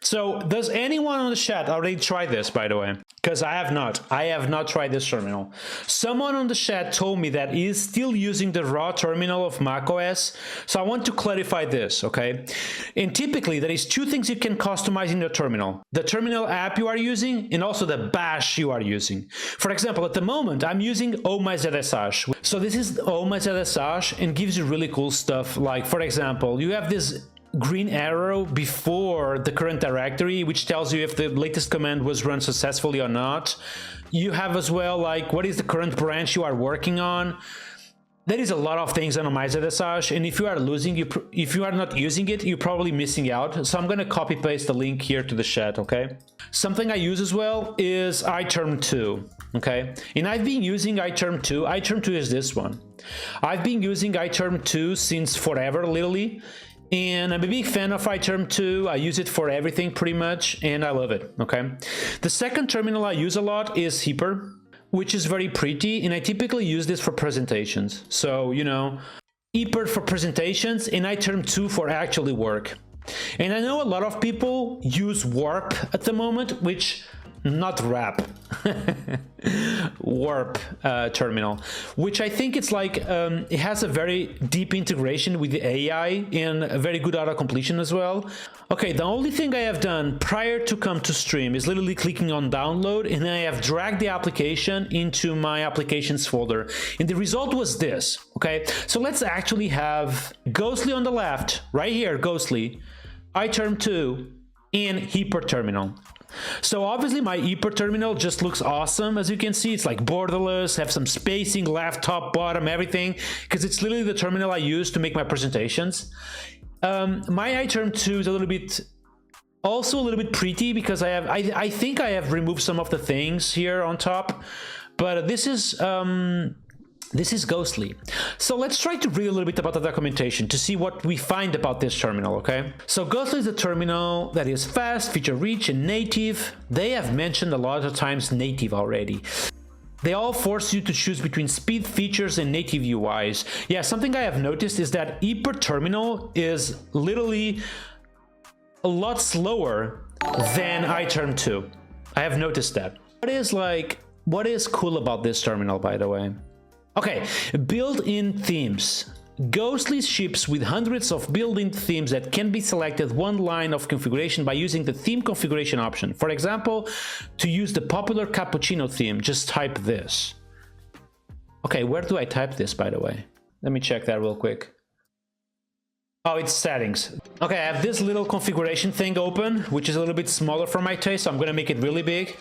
So does anyone on the chat already try this, by the way? Because I have not. I have not tried this terminal. Someone on the chat told me that he is still using the raw terminal of macOS. So I want to clarify this, okay? And typically, there is two things you can customize in the terminal. The terminal app you are using and also the bash you are using. For example, at the moment, I'm using omzash. So this is omzash and gives you really cool stuff. Like, for example, you have this green arrow before the current directory, which tells you if the latest command was run successfully or not. You have as well, like, what is the current branch you are working on. There is a lot of things on omzash, and if you are if you are not using it, you're probably missing out. So I'm going to copy paste the link here to the chat, okay? Something I use as well is iterm 2, okay? And I've been using iterm 2. Iterm 2 is this one. I've been using iterm 2 since forever, literally. And I'm a big fan of iterm 2. I use it for everything pretty much, and I love it, okay? The second terminal I use a lot is iterm, which is very pretty, and I typically use this for presentations. So, you know, iterm for presentations and iterm 2 for actually work. And I know a lot of people use warp at the moment, which not wrap warp terminal, which I think it's like it has a very deep integration with the AI and a very good auto completion as well. Okay, the only thing I have done prior to come to stream is literally clicking on download, and I have dragged the application into my applications folder, and the result was this. Okay, so let's actually have Ghostly on the left right here, Ghostly, iterm 2 and hyper terminal. So obviously my iterm terminal just looks awesome. As you can see, it's like borderless, have some spacing, left, top, bottom, everything, because it's literally the terminal I use to make my presentations. My iterm 2 is also a little bit pretty because I think I have removed some of the things here on top, but this is Ghostly. So let's try to read a little bit about the documentation to see what we find about this terminal, okay? So Ghostly is a terminal that is fast, feature-rich, and native. They have mentioned a lot of times native already. They all force you to choose between speed, features, and native UIs. Yeah, something I have noticed is that hyper terminal is literally a lot slower than iterm 2. I have noticed that. What is cool about this terminal, by the way? Okay, built-in themes. Ghostly ships with hundreds of built-in themes that can be selected one line of configuration by using the theme configuration option. For example, to use the popular cappuccino theme, just type this. Okay, where do I type this, by the way? Let me check that real quick. Oh, it's settings. Okay, I have this little configuration thing open, which is a little bit smaller for my taste, so I'm gonna make it really big.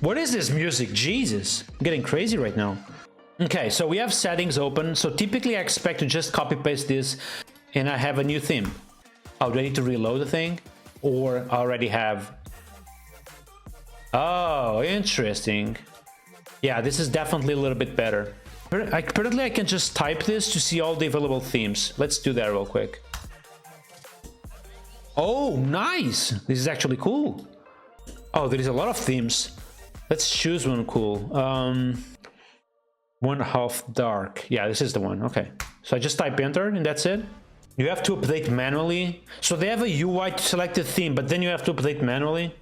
What is this music? Jesus, I'm getting crazy right now. Okay, so we have settings open. So typically I expect to just copy paste this and I have a new theme. Oh, do I need to reload the thing? Or I already have? Oh, interesting. Yeah, this is definitely a little bit better. Apparently I can just type this to see all the available themes. Let's do that real quick. Oh, nice. This is actually cool. Oh, there is a lot of themes. Let's choose one cool. 1/2 dark. Yeah, this is the one. Okay, so I just type enter and that's it. You have to update manually. So they have a UI to select the theme, but then you have to update manually.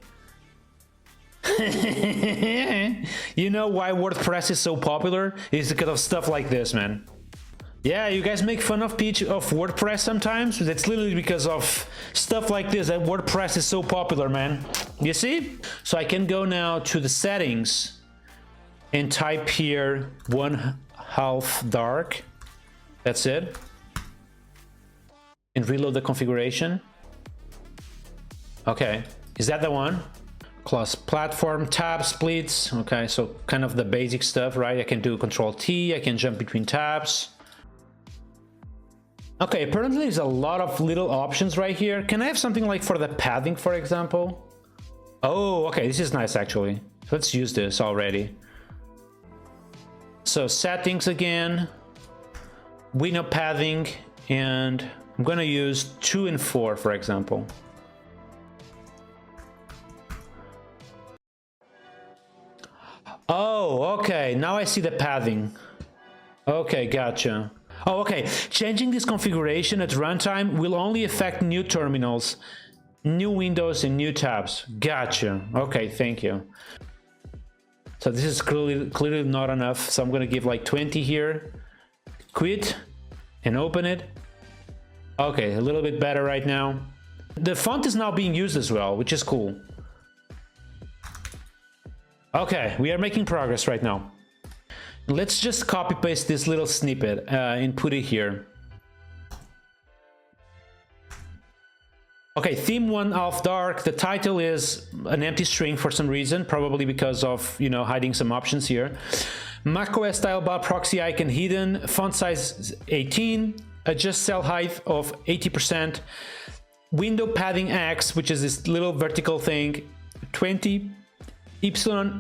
You know why WordPress is so popular? It's because of stuff like this, man. Yeah, you guys make fun of WordPress sometimes. That's literally because of stuff like this that WordPress is so popular, man. You see? So I can go now to the settings and type here 1/2 dark. That's it. And reload the configuration. Okay, is that the one? Class platform, tab splits. Okay, so kind of the basic stuff, right? I can do Control T, I can jump between tabs. Okay, apparently there's a lot of little options right here. Can I have something like for the padding, for example? Oh, okay, this is nice actually. Let's use this already. So settings again, window padding, and I'm gonna use 2 and 4, for example. Oh, okay, now I see the padding. Okay, gotcha. Oh, okay, changing this configuration at runtime will only affect new terminals. New windows and new tabs. Gotcha. Okay, thank you. So this is clearly not enough. So I'm gonna give like 20 here. Quit and open it. Okay, a little bit better right now. The font is now being used as well, which is cool. Okay, we are making progress right now. Let's just copy paste this little snippet and put it here. Okay, theme 1 Alf Dark. The title is an empty string for some reason, probably because of, you know, hiding some options here. macOS style bar proxy icon hidden, font size 18, adjust cell height of 80%, window padding X, which is this little vertical thing, 20, Y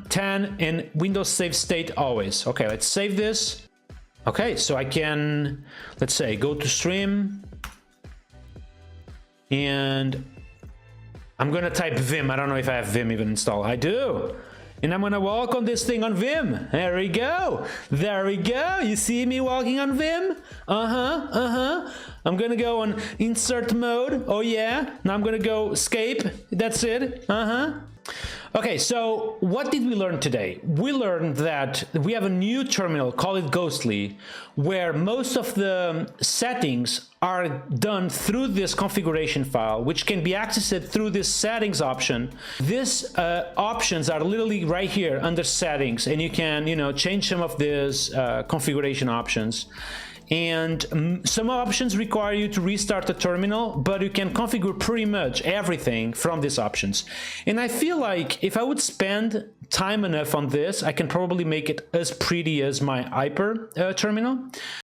10, and Windows save state always. Okay, let's save this. Okay, so I can, let's say, go to stream, and I'm gonna type Vim. I don't know if I have Vim even installed. I do. And I'm gonna walk on this thing on Vim. There we go. There we go. You see me walking on Vim? I'm gonna go on insert mode. Oh yeah. Now I'm gonna go escape. That's it. Okay, so what did we learn today? We learned that we have a new terminal, call it Ghostly, where most of the settings are done through this configuration file, which can be accessed through this settings option. These options are literally right here under settings, and you can, you know, change some of these configuration options. And some options require you to restart the terminal, but you can configure pretty much everything from these options. And I feel like if I would spend time enough on this, I can probably make it as pretty as my Hyper terminal.